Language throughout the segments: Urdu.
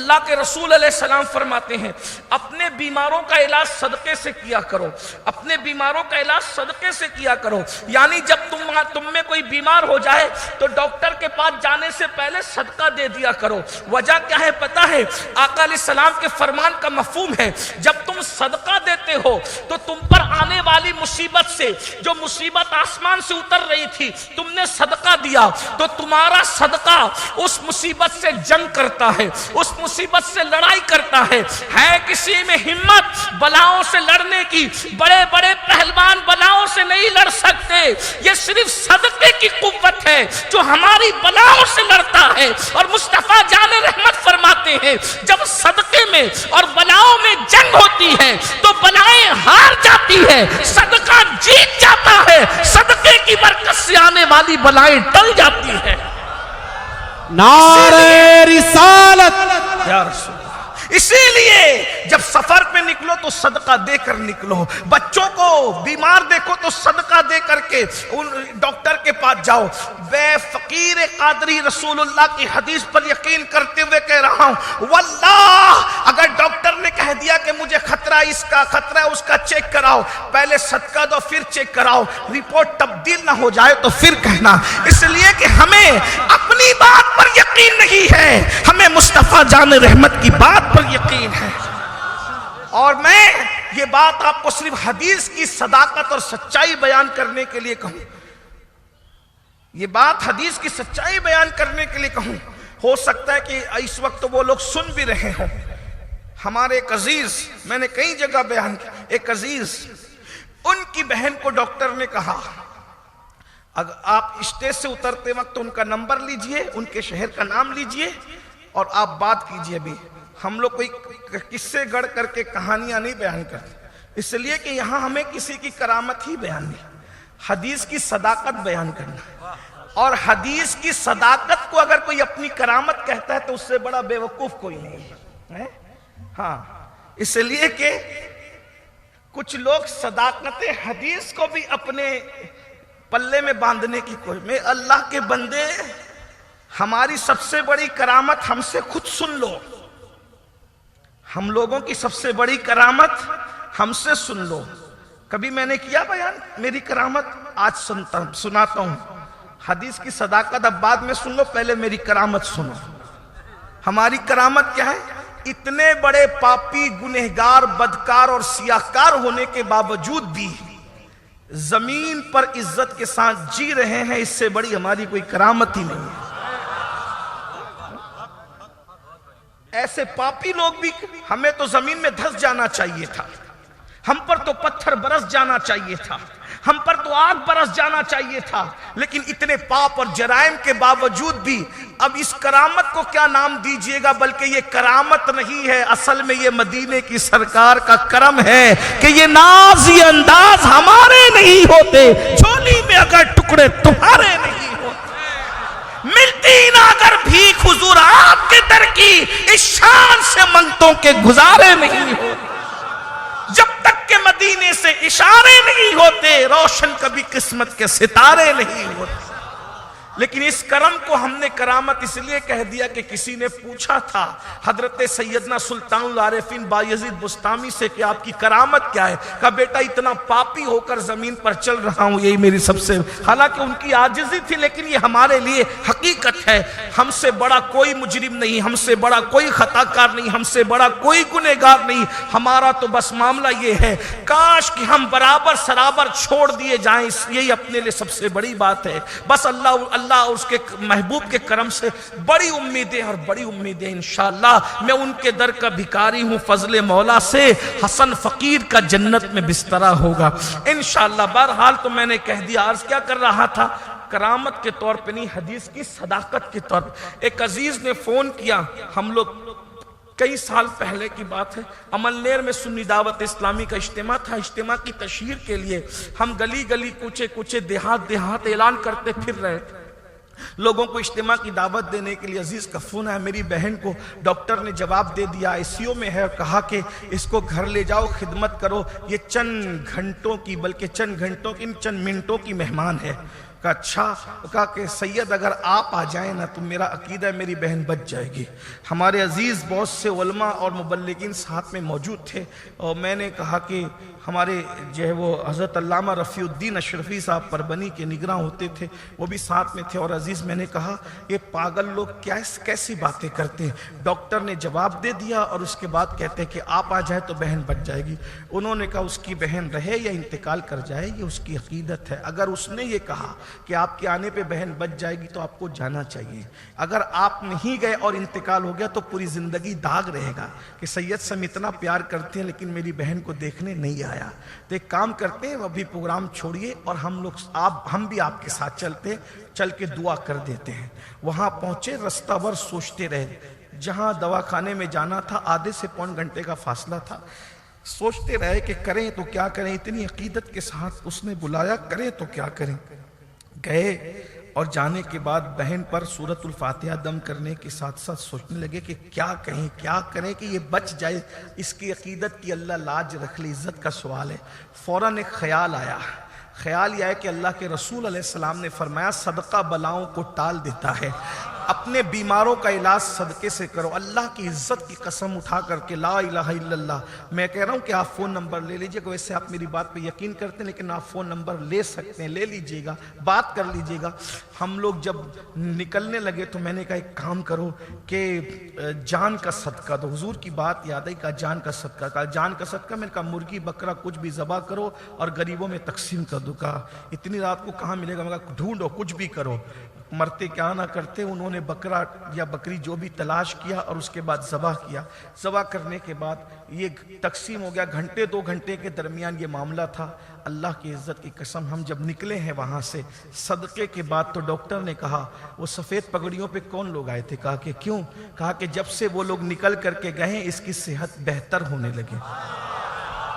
اللہ کے رسول علیہ السلام فرماتے ہیں اپنے بیماروں کا علاج صدقے سے کیا کرو، اپنے بیماروں کا علاج صدقے سے کیا کرو، یعنی جب تم میں کوئی بیمار ہو جائے تو ڈاکٹر کے پاس جانے سے پہلے صدقہ دے دیا کرو۔ وجہ کیا ہے پتہ ہے؟ آقا علیہ السلام کے فرمان کا مفہوم ہے جب تم صدقہ دیتے ہو تو تم پر آنے والی مصیبت سے، جو مصیبت آسمان سے اتر رہی تھی، تم نے صدقہ دیا تو تمہارا صدقہ اس مصیبت سے جنگ کرتا ہے، اس مصیبت سے لڑائی کرتا ہے۔ کسی میں ہمت بلاؤں سے لڑنے کی؟ بڑے بڑے پہلوان بلاؤں سے نہیں لڑ سکتے، یہ صرف صدقے کی قوت ہے جو ہماری بلاؤں سے لڑتا ہے۔ اور مصطفیٰ جان رحمت فرماتے ہیں جب صدقے میں اور بلاؤں میں جنگ ہوتی ہے تو بلائیں ہار جاتی ہے، صدقہ جیت جاتا ہے، صدقے کی برکت سے آنے والی بلائیں ٹل جاتی ہے۔ نعرہ رسالت یا رسول اللہ، اسی لیے جب سفر پہ نکلو تو صدقہ دے کر نکلو، بچوں کو بیمار دیکھو تو صدقہ دے کر کے ڈاکٹر کے پاس جاؤ۔ بے فقیر قادری رسول اللہ کی حدیث پر یقین کرتے ہوئے کہہ رہا ہوں، واللہ اگر ڈاکٹر نے کہہ دیا کہ مجھے خطرہ اس کا خطرہ اس کا چیک کراؤ، پہلے صدقہ دو پھر چیک کراؤ، رپورٹ تبدیل نہ ہو جائے تو پھر کہنا۔ اس لیے کہ ہمیں اپنی بات پر یقین نہیں ہے، ہمیں مصطفیٰ جان رحمت کی بات پر یقین ہے۔ اور میں یہ بات آپ کو صرف حدیث کی صداقت اور سچائی بیان کرنے کے لیے کہوں، یہ بات حدیث کی سچائی بیان کرنے کے لیے کہوں۔ ہو سکتا ہے کہ اس وقت وہ لوگ سن بھی رہے ہوں۔ ہمارے ایک عزیز، میں نے کئی جگہ بیان کیا، ایک عزیز، ان کی بہن کو ڈاکٹر نے کہا اگر آپ اسٹیج سے اترتے وقت ان کا نمبر لیجئے، ان کے شہر کا نام لیجئے اور آپ بات کیجئے۔ بھی ہم لوگ کوئی قصے گڑھ کر کے کہانیاں نہیں بیان کرتے، اس لیے کہ یہاں ہمیں کسی کی کرامت ہی بیان نہیں، حدیث کی صداقت بیان کرنا ہے۔ اور حدیث کی صداقت کو اگر کوئی اپنی کرامت کہتا ہے تو اس سے بڑا بے وقوف کوئی نہیں ہے۔ ہاں، اس لیے کہ کچھ لوگ صداقت حدیث کو بھی اپنے پلے میں باندھنے کی کوشش میں۔ اللہ کے بندے، ہماری سب سے بڑی کرامت ہم سے خود سن لو، ہم لوگوں کی سب سے بڑی کرامت ہم سے سن لو۔ کبھی میں نے کیا بیان میری کرامت؟ آج سناتا ہوں۔ حدیث کی صداقت اب بعد میں سن لو، پہلے میری کرامت سنو۔ ہماری کرامت کیا ہے؟ اتنے بڑے پاپی، گنہگار، بدکار اور سیاہکار ہونے کے باوجود بھی زمین پر عزت کے ساتھ جی رہے ہیں، اس سے بڑی ہماری کوئی کرامت ہی نہیں ہے۔ ایسے پاپی لوگ بھی، ہمیں تو زمین میں دھس جانا چاہیے تھا، ہم پر تو پتھر برس جانا چاہیے تھا، ہم پر تو آگ برس جانا چاہیے تھا، لیکن اتنے پاپ اور جرائم کے باوجود بھی اب اس کرامت کو کیا نام دیجئے گا؟ بلکہ یہ کرامت نہیں ہے، اصل میں یہ مدینے کی سرکار کا کرم ہے کہ یہ ناز، یہ انداز ہمارے نہیں ہوتے، جھولی میں اگر ٹکڑے تمہارے نہیں ہوتے، ملتی نہ اگر بھیک حضور آپ کے در کی، اس شان سے منگتوں کے گزارے نہیں ہوتے۔ جب تک کہ مدینے سے اشارے نہیں ہوتے، روشن کبھی قسمت کے ستارے نہیں ہوتے۔ لیکن اس کرم کو ہم نے کرامت اس لیے کہہ دیا کہ کسی نے پوچھا تھا حضرت سیدنا سلطان العارفین بایزید بستامی سے کہ آپ کی کرامت کیا ہے؟ کہا بیٹا اتنا پاپی ہو کر زمین پر چل رہا ہوں، یہی میری سب سے، حالانکہ ان کی عاجزی تھی لیکن یہ ہمارے لیے حقیقت ہے۔ ہم سے بڑا کوئی مجرم نہیں، ہم سے بڑا کوئی خطا کار نہیں، ہم سے بڑا کوئی گنہگار نہیں، ہمارا تو بس معاملہ یہ ہے کاش کہ ہم برابر سرابر چھوڑ دیے جائیں، یہی اپنے لیے سب سے بڑی بات ہے۔ بس اللہ اور اس کے محبوب کے کرم سے بڑی امیدیں اور بڑی امیدیں انشاءاللہ۔ میں ان کے در کا بھکاری ہوں، فضل مولا سے حسن فقیر کا جنت میں بسترا ہوگا انشاءاللہ۔ بہرحال تو میں نے کہہ دیا، عرض کیا کر رہا تھا، کرامت کے طور پہ نہیں، حدیث کی صداقت کے طور پہ۔ ایک عزیز نے فون کیا، ہم لوگ کئی سال پہلے کی بات ہے، عملنیر میں سنی دعوت اسلامی کا اجتماع تھا، اجتماع کی تشہیر کے لیے ہم گلی گلی، کوچے کوچے، دیہات دیہات اعلان کرتے پھر رہے تھے لوگوں کو اجتماع کی دعوت دینے کے لیے۔ عزیز کا فون ہے، میری بہن کو ڈاکٹر نے جواب دے دیا، ICU میں ہے، اور کہا کہ اس کو گھر لے جاؤ، خدمت کرو، یہ چند گھنٹوں کی، بلکہ چند گھنٹوں کی، چند منٹوں کی مہمان ہے۔ کہا اچھا، کہا کہ سید اگر آپ آ جائیں نا تو میرا عقیدہ ہے میری بہن بچ جائے گی۔ ہمارے عزیز بہت سے علماء اور مبلغین ساتھ میں موجود تھے، اور میں نے کہا کہ ہمارے جو ہے وہ حضرت علامہ رفیع الدین اشرفی صاحب پربنی کے نگراں ہوتے تھے، وہ بھی ساتھ میں تھے، اور عزیز میں نے کہا یہ پاگل لوگ کیسی باتیں کرتے ہیں۔ ڈاکٹر نے جواب دے دیا اور اس کے بعد کہتے کہ آپ آ جائیں تو بہن بچ جائے گی۔ انہوں نے کہا اس کی بہن رہے یا انتقال کر جائے یہ اس کی عقیدت ہے، اگر اس نے یہ کہا کہ آپ کے آنے پہ بہن بچ جائے گی تو آپ کو جانا چاہیے، اگر آپ نہیں گئے اور انتقال ہو گیا تو پوری زندگی داغ رہے گا کہ سید سے ہم اتنا پیار کرتے ہیں لیکن میری بہن کو دیکھنے نہیں آیا۔ تو ایک کام کرتے ہیں، ابھی پروگرام چھوڑیے اور ہم بھی آپ کے ساتھ چلتے، چل کے دعا کر دیتے ہیں۔ وہاں پہنچے، رستہ بھر سوچتے رہے، جہاں دواخانے میں جانا تھا آدھے سے پون گھنٹے کا فاصلہ تھا، سوچتے رہے کہ کریں تو کیا کریں، اتنی عقیدت کے ساتھ اس نے بلایا، کریں تو کیا کریں۔ گئے اور جانے کے بعد بہن پر سورۃ الفاتحہ دم کرنے کے ساتھ ساتھ سوچنے لگے کہ کیا کہیں، کیا کریں کہ یہ بچ جائے، اس کی عقیدت کی اللہ لاج رکھ لے، عزت کا سوال ہے۔ فوراً ایک خیال آیا یہ ہے کہ اللہ کے رسول علیہ السلام نے فرمایا صدقہ بلاؤں کو ٹال دیتا ہے، اپنے بیماروں کا علاج صدقے سے کرو۔ اللہ کی عزت کی قسم اٹھا کر کے لا الہ الا اللہ، میں کہہ رہا ہوں کہ آپ فون نمبر لے لیجئے گا، ویسے آپ میری بات پہ یقین کرتے ہیں لیکن آپ فون نمبر لے سکتے ہیں، لے لیجئے گا، بات کر لیجئے گا۔ ہم لوگ جب نکلنے لگے تو میں نے کہا ایک کام کرو کہ جان کا صدقہ دو، حضور کی بات یاد آئی، کہا جان کا صدقہ، کہا جان کا صدقہ، میں نے کہا مرغی بکرا کچھ بھی ذبح کرو اور غریبوں میں تقسیم کر دو۔ کہا اتنی رات کو کہاں ملے گا، میں کہا ڈھونڈو کچھ بھی کرو، مرتے کیا نہ کرتے۔ انہوں نے بکرا یا بکری جو بھی تلاش کیا اور اس کے بعد ذبح کیا، ذبح کرنے کے بعد یہ تقسیم ہو گیا، گھنٹے 2 گھنٹے کے درمیان یہ معاملہ تھا۔ اللہ کی عزت کی قسم ہم جب نکلے ہیں وہاں سے صدقے کے بعد تو ڈاکٹر نے کہا وہ سفید پگڑیوں پہ کون لوگ آئے تھے، کہا کہ کیوں، کہا کہ جب سے وہ لوگ نکل کر کے گئے اس کی صحت بہتر ہونے لگے۔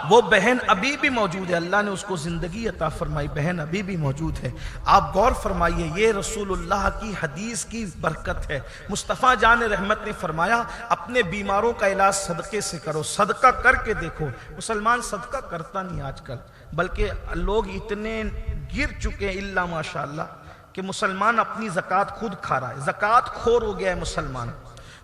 وہ بہن ابھی بھی موجود ہے، اللہ نے اس کو زندگی عطا فرمائی، بہن ابھی بھی موجود ہے۔ آپ غور فرمائیے، یہ رسول اللہ کی حدیث کی برکت ہے۔ مصطفیٰ جان رحمت نے فرمایا اپنے بیماروں کا علاج صدقے سے کرو، صدقہ کر کے دیکھو۔ مسلمان صدقہ کرتا نہیں آج کل، بلکہ لوگ اتنے گر چکے ہیں الا ماشاءاللہ کہ مسلمان اپنی زکوٰۃ خود کھا رہا ہے، زکوٰۃ خور ہو گیا ہے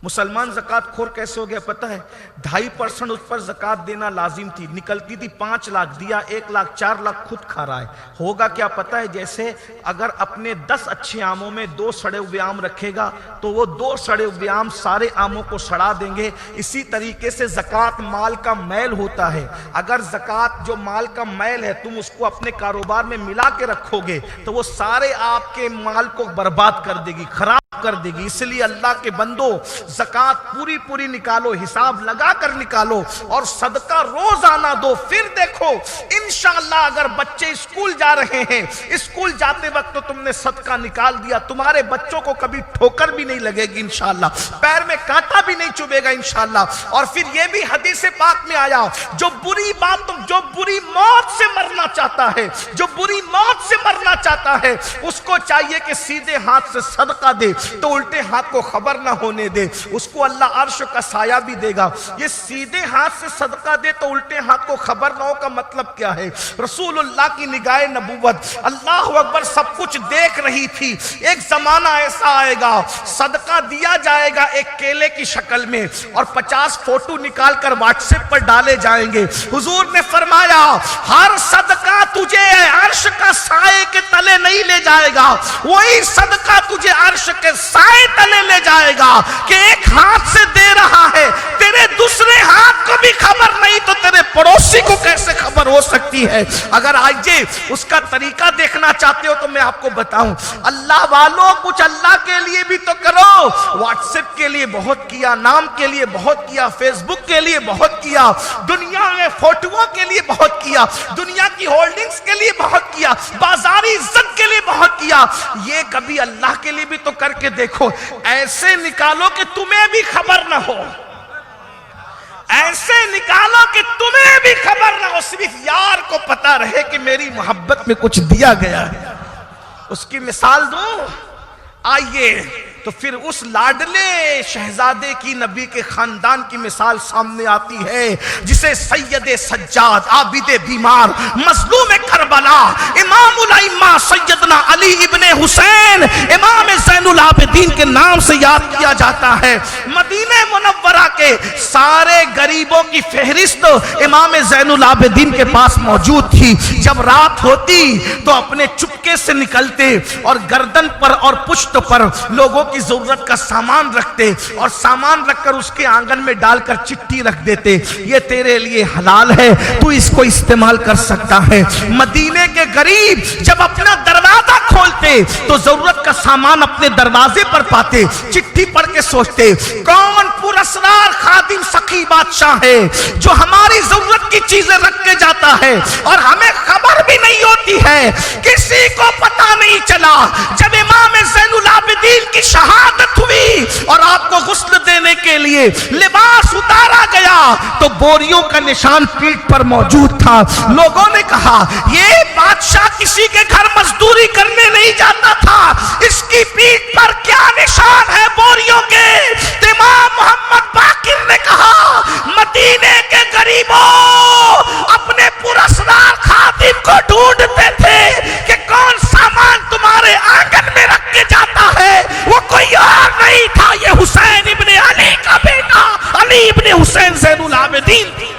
مسلمان زکوٰۃ خور کیسے ہو گیا پتہ ہے؟ 2.5% اس پر زکوٰۃ دینا لازم تھی، نکلتی تھی 5 لاکھ دیا، 1 لاکھ 4 لاکھ خود کھا رہا ہے۔ ہوگا کیا پتہ ہے؟ جیسے اگر اپنے 10 اچھے آموں میں 2 سڑے ہوئے آم رکھے گا تو وہ 2 سڑے ہوئے آم سارے آموں کو سڑا دیں گے۔ اسی طریقے سے زکوٰۃ مال کا میل ہوتا ہے، اگر زکوٰۃ جو مال کا میل ہے تم اس کو اپنے کاروبار میں ملا کے رکھو گے تو وہ سارے آپ کے مال کو برباد کر دے گی، خراب کر دے گی۔ اس لیے اللہ کے بندو زکوٰۃ پوری نکالو، حساب لگا کر نکالو اور صدقہ روزانہ دو، پھر دیکھو انشاءاللہ اگر بچے اسکول جا رہے ہیں، اسکول جاتے وقت تو تم نے صدقہ نکال دیا، تمہارے بچوں کو کبھی ٹھوکر بھی نہیں لگے گی انشاءاللہ، پیر میں کانٹا بھی نہیں چبھے گا انشاءاللہ۔ اور پھر یہ بھی حدیث پاک میں آیا جو بری موت سے مرنا چاہتا ہے، جو بری موت سے مرنا چاہتا ہے اس کو چاہیے کہ سیدھے ہاتھ سے صدقہ دے تو الٹے ہاتھ کو خبر نہ ہونے دے، اس کو اللہ عرش کا سایہ بھی دے گا۔ یہ سیدھے ہاتھ سے صدقہ دے تو الٹے ہاتھ کو خبر نہ ہو کا مطلب کیا ہے؟ رسول اللہ کی نگاہ نبوت اللہ اکبر سب کچھ دیکھ رہی تھی۔ ایک زمانہ ایسا آئے گا صدقہ دیا جائے گا ایک کیلے کی شکل میں اور 50 فوٹو نکال کر واٹس ایپ پر ڈالے جائیں گے۔ حضور نے فرمایا ہر صدقہ تجھے عرش کا سائے کے تلے نہیں لے جائے گا، وہی صدقہ تجھے عرش کے سائے تلے لے جائے گا کہ ایک ہاتھ سے دے رہا ہے، تیرے دوسرے ہاتھ کو بھی خبر نہیں تو تیرے پڑوسی کو کیسے خبر ہو سکتی ہے؟ اگر آج اس کا طریقہ دیکھنا چاہتے ہو تو میں آپ کو بتاؤں، اللہ والوں کچھ اللہ کے لیے بھی تو کرو۔ واٹس ایپ کے لیے بہت کیا، نام کے لیے بہت کیا، فیس بک کے لیے بہت کیا، دنیا میں فوٹووں کے لیے بہت کیا، دنیا کی ہولڈنگز کے لیے بہت کیا، بازاری عزت کے لیے بہت کیا، یہ کبھی اللہ کے لیے بھی تو کر کے دیکھو۔ ایسے نکالو کہ تمہیں بھی خبر نہ ہو، ایسے نکالو کہ تمہیں بھی خبر نہ ہو، صرف یار کو پتا رہے کہ میری محبت میں کچھ دیا گیا ہے۔ اس کی مثال دوں، آئیے تو پھر اس لاڈلے شہزادے کی نبی کے خاندان کی مثال سامنے آتی ہے جسے سید سجاد، عابد بیمار، مظلوم کربلا، امام الائمہ سیدنا علی ابن حسین امام زین العابدین کے نام سے یاد کیا جاتا ہے۔ مدینہ منورہ کے سارے غریبوں کی فہرست امام زین العابدین کے پاس موجود تھی۔ جب رات ہوتی تو اپنے چپکے سے نکلتے اور گردن پر اور پشت پر لوگوں کی ضرورت کا سامان رکھتے اور سامان رکھ کر اس کے آنگن میں ڈال کر چٹھی رکھ دیتے، یہ تیرے لیے حلال ہے، تو اس کو استعمال کر سکتا ہے۔ مدینے کے غریب جب اپنا دروازہ کھولتے تو ضرورت کا سامان اپنے دروازے پر پاتے، چٹھی پڑھ کے سوچتے کون پراسرار خادم سخی بادشاہ ہے جو ہماری ضرورت کی چیزیں رکھ کے جاتا ہے اور ہمیں خبر بھی نہیں ہوتی ہے، کسی کو پتہ نہیں چلا۔ جب امام زین العابدین کی شہادت ہوئی اور آپ کو غسل دینے کے لیے لباس اتارا گیا تو بوریوں کا نشان پیٹھ پر موجود تھا۔ لوگوں نے کہا یہ بادشاہ کسی کے گھر مزدوری کرنے نہیں جاتا تھا، اس کی پیٹھ پر کیا نشان ہے بوریوں کے؟ امام محمد باقر نے کہا مدینے کے غریبوں اپنے پراسرار خادم کو ڈھونڈتے تھے کہ کون سامان تمہارے آنگن میں رکھ کے جاتا ہے، وہ کوئی اور نہیں تھا، یہ حسین ابن علی کا بیٹا علی ابن حسین زین العابدین تھی۔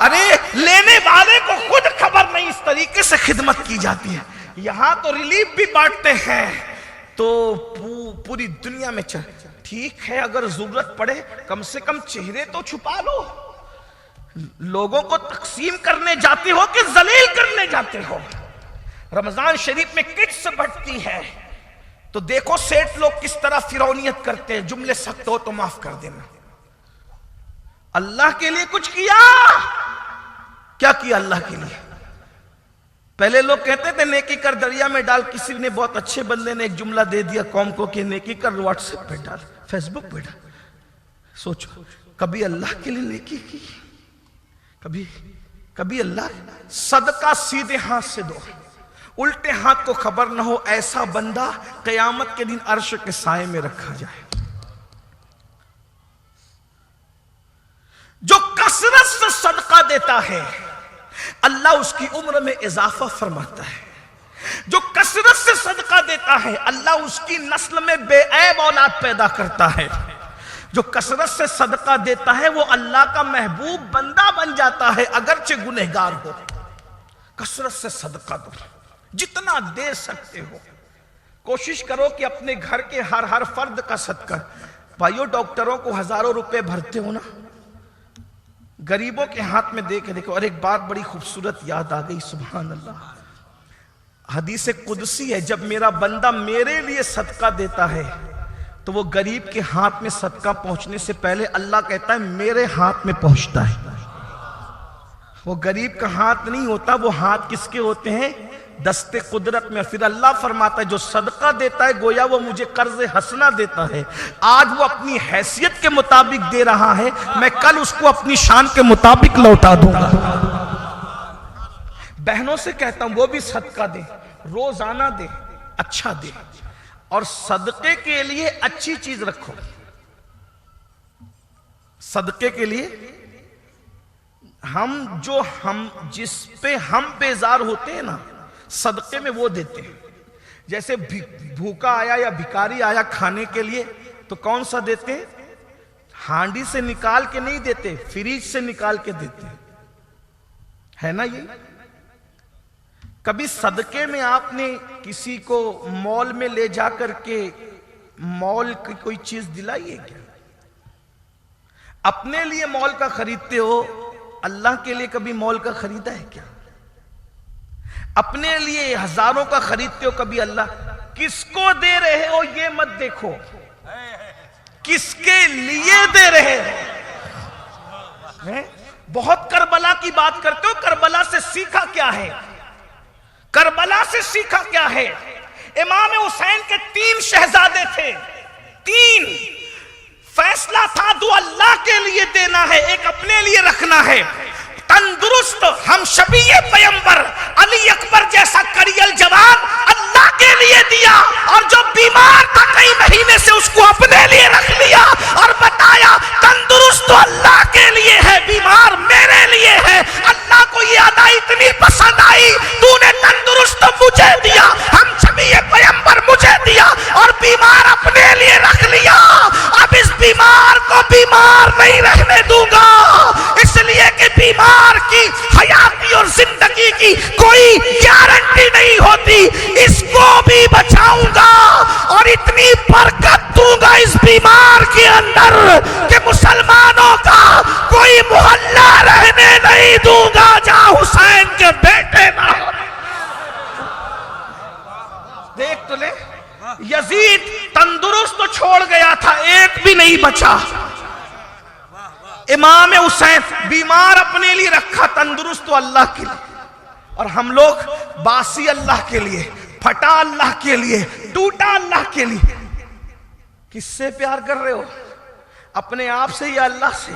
ارے لینے والے کو خود خبر نہیں، اس طریقے سے خدمت کی جاتی ہے۔ یہاں تو ریلیف بھی بانٹتے ہیں تو پوری دنیا میں ٹھیک ہے، اگر ضرورت پڑے کم سے کم چہرے تو چھپا لو۔ لوگوں کو تقسیم کرنے جاتے ہو کہ ذلیل کرنے جاتے ہو؟ رمضان شریف میں کٹس بٹتی ہے تو دیکھو سیٹ لوگ کس طرح فرعونیت کرتے ہیں، جملے سخت ہو تو معاف کر دینا۔ اللہ کے لیے کچھ کیا؟ کیا کیا اللہ کے لیے؟ پہلے لوگ کہتے تھے نیکی کر دریا میں ڈال، کسی نے بہت اچھے بندے نے ایک جملہ دے دیا قوم کو کہ نیکی کر واٹس ایپ پہ ڈال، فیس بک پہ ڈال۔ سوچو کبھی اللہ کے لیے نیکی کی؟ کبھی اللہ صدقہ سیدھے ہاتھ سے دو، الٹے ہاتھ کو خبر نہ ہو، ایسا بندہ قیامت کے دن عرش کے سائے میں رکھا جائے۔ جو کثرت سے صدقہ دیتا ہے اللہ اس کی عمر میں اضافہ فرماتا ہے، جو کثرت سے صدقہ دیتا ہے اللہ اس کی نسل میں بے عیب اولاد پیدا کرتا ہے، جو کثرت سے صدقہ دیتا ہے وہ اللہ کا محبوب بندہ بن جاتا ہے اگرچہ گنہگار ہو۔ کثرت سے صدقہ دو، جتنا دے سکتے ہو کوشش کرو کہ اپنے گھر کے ہر فرد کا صدقہ۔ بھائیو ڈاکٹروں کو ہزاروں روپے بھرتے ہو نا، غریبوں کے ہاتھ میں دے کے دیکھو۔ اور ایک بات بڑی خوبصورت یاد آ گئی، سبحان اللہ، حدیث قدسی ہے، جب میرا بندہ میرے لیے صدقہ دیتا ہے تو وہ غریب کے ہاتھ میں صدقہ پہنچنے سے پہلے اللہ کہتا ہے میرے ہاتھ میں پہنچتا ہے۔ وہ غریب کا ہاتھ نہیں ہوتا، وہ ہاتھ کس کے ہوتے ہیں؟ دست قدرت میں۔ پھر اللہ فرماتا ہے جو صدقہ دیتا ہے گویا وہ مجھے قرض حسنہ دیتا ہے، آج وہ اپنی حیثیت کے مطابق دے رہا ہے، میں کل اس کو اپنی شان کے مطابق لوٹا دوں گا۔ بہنوں سے کہتا ہوں وہ بھی صدقہ دے، روزانہ دے، اچھا دے، اور صدقے کے لیے اچھی چیز رکھو۔ صدقے کے لیے جس پہ ہم بیزار ہوتے ہیں نا، صدقے میں وہ دیتے ہیں۔ جیسے بھوکا آیا یا بھکاری آیا کھانے کے لیے تو کون سا دیتے ہیں؟ ہانڈی سے نکال کے نہیں دیتے، فریج سے نکال کے دیتے ہیں، ہے نا؟ یہ کبھی صدقے میں آپ نے کسی کو مال میں لے جا کر کے مال کی کوئی چیز دلائی ہے کیا؟ اپنے لیے مال کا خریدتے ہو، اللہ کے لیے کبھی مال کا خریدا ہے کیا؟ اپنے لیے ہزاروں کا خریدتے ہو، کبھی اللہ کس کو دے رہے ہو یہ مت دیکھو، کس کے لیے دے رہے ہو۔ بہت کربلا کی بات کرتے ہو، کربلا سے سیکھا کیا ہے؟ کربلا سے سیکھا کیا ہے؟ امام حسین کے 3 شہزادے تھے، 3 فیصلہ تھا، 2 اللہ کے لیے دینا ہے، ایک اپنے لیے رکھنا ہے۔ تندرست ہم شبیہ پیمبر علی اکبر جیسا کریل جوان اللہ کے لیے دیا، اور جو بیمار تھا کئی مہینے سے اس کو اپنے لیے رکھ لیا اور بتایا تندرست تو اللہ کے لیے ہے، بیمار میرے لیے ہے۔ اللہ کو یہ ادا اتنی پسند آئی، تو نے تندرست مجھے دیا، ہم سبھی پیغمبر مجھے دیا، اور بیمار اپنے لیے رکھ لیا، اب اس بیمار کو بیمار نہیں رہنے دوں گا، اس لیے کہ بیمار کی حیاتی اور زندگی کی کوئی گارنٹی نہیں ہوتی، اس کو بھی بچاؤں گا اور اتنی برکت دوں گا اس بیمار کے اندر کہ مسلمانوں کا کوئی محلہ رہنے نہیں دوں گا جہاں حسین کے بیٹے نہ ہو۔ دیکھ تو لے، یزید تندرست تو چھوڑ گیا تھا، ایک بھی نہیں بچا۔ امام حسین بیمار اپنے لیے رکھا، تندرست تو اللہ کے لیے، اور ہم لوگ باسی اللہ کے لیے، پھٹا اللہ کے لیے، ٹوٹا اللہ کے لیے۔ کس سے پیار کر رہے ہو؟ اپنے آپ سے یا اللہ سے؟